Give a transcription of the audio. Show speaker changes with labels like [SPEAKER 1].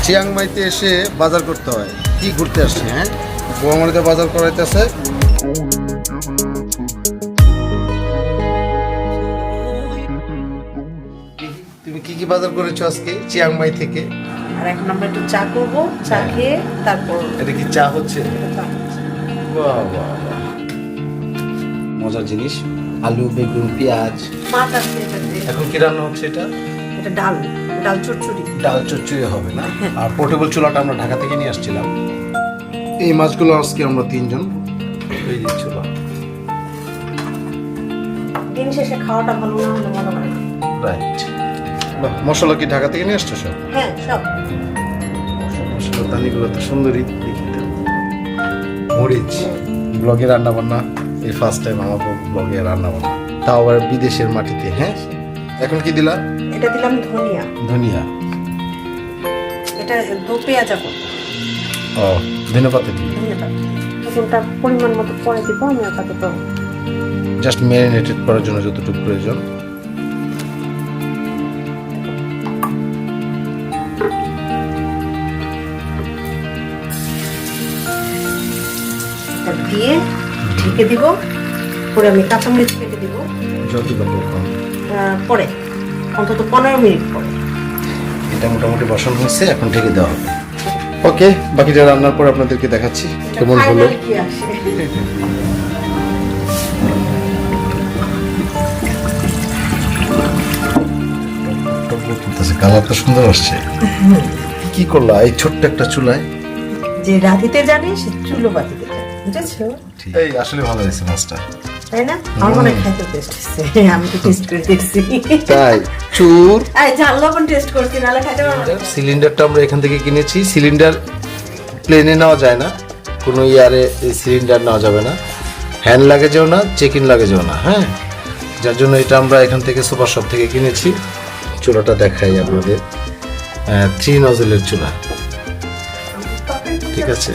[SPEAKER 1] Chiang মাইতে এসে বাজার করতে হয়। কি ঘুরতে আসছে? হ্যাঁ, বোয়ামারিতে বাজার করাইতেছে। তুমি কি কি বাজার করেছো আজকে চিয়াং মাই থেকে?
[SPEAKER 2] আর এখন আমরা একটু চা করবো, চা খেয়ে তারপর
[SPEAKER 1] এটা কি চা হচ্ছে? বাহ বাহ বাহ, মজার জিনিস। আলু, বেগুন, পেঁয়াজ।
[SPEAKER 2] মাছ আছে এটাতে।
[SPEAKER 1] এখন কি রান্না হচ্ছে এটা?
[SPEAKER 2] এটা ডাল, ডাল চচ্চড়ি।
[SPEAKER 1] ডাল চচ্চড়ি হবে না? আর পোর্টেবল চুলাটা আমরা ঢাকা থেকে নিয়ে আসছিলাম। এই মাছগুলো আজকে আমরা তিনজন এই যে চুলা।
[SPEAKER 2] দিন শেষে খাওয়াটা ভালো না হলে মজা হয় না।
[SPEAKER 1] রাইট। বাহ, মশলা কি ঢাকা থেকে নিয়ে আসছো সব?
[SPEAKER 2] হ্যাঁ, সব।
[SPEAKER 1] মশলা দানিগুলো তো সুন্দরই দেখি তো। মরিচ, ব্লগে রান্না বান্না এই ফার্স্ট টাইম আমার ব্লগে রান্না বান্না, তাও আবার বিদেশের মাটিতে। হ্যাঁ, এখন কি দিলা?
[SPEAKER 2] এটা দিলাম ধনিয়া।
[SPEAKER 1] ধনিয়া।
[SPEAKER 2] এটা দো পেঁয়াজা করবো।
[SPEAKER 1] ও, ধনেপাতা দিই।
[SPEAKER 2] ধনিয়াটা কোনটা পরিমাণ মতো পরে দিব, আমি আপাতত
[SPEAKER 1] জাস্ট ম্যারিনেটেড করার জন্য যতটুকু প্রয়োজন।
[SPEAKER 2] এটা দিয়ে ঢেকে দিব। পরে আমি কাঁচামরিচ কেটে দিব
[SPEAKER 1] যতটুকু
[SPEAKER 2] পরে, অন্তত 15 মিনিট পরে।
[SPEAKER 1] এটা মোটামুটি বসানো হয়েছে, এখন ঢেকে দেওয়া হবে। ওকে, বাকিটা রান্নার পর আপনাদেরকে দেখাচ্ছি কেমন হলো।
[SPEAKER 2] Final কি আসে।
[SPEAKER 1] কালারটা সুন্দর আসছে। কি করলা এই ছোট্ট একটা চুলায়?
[SPEAKER 2] যে রাঁধিতে জানে সে চুলো বাতিতে জানে, বুঝেছো?
[SPEAKER 1] এই আসলে ভালো হয়েছে মাছটা,
[SPEAKER 2] তাই না? আমার মনে হয় খাইতে টেস্ট হচ্ছে। আমি তো টেস্ট করে দেখছি।
[SPEAKER 1] তাই চুর।
[SPEAKER 2] আরে ঝাল লবণ টেস্ট করছি, নাহলে খাইতে পারবো না।
[SPEAKER 1] সিলিন্ডারটা আমরা এখান থেকে কিনেছি। সিলিন্ডার প্লেনে নেওয়া যায় না, কোনো ইয়ারে এই সিলিন্ডার নেওয়া যাবে না। হ্যান্ড লাগেজেও না, চেক ইন লাগেজেও না। হ্যাঁ, যার জন্য এটা আমরা এখান থেকে সুপার শপ থেকে কিনেছি। চুলাটা দেখাই আপনাদের, 3 নজলের চুলা। ঠিক আছে।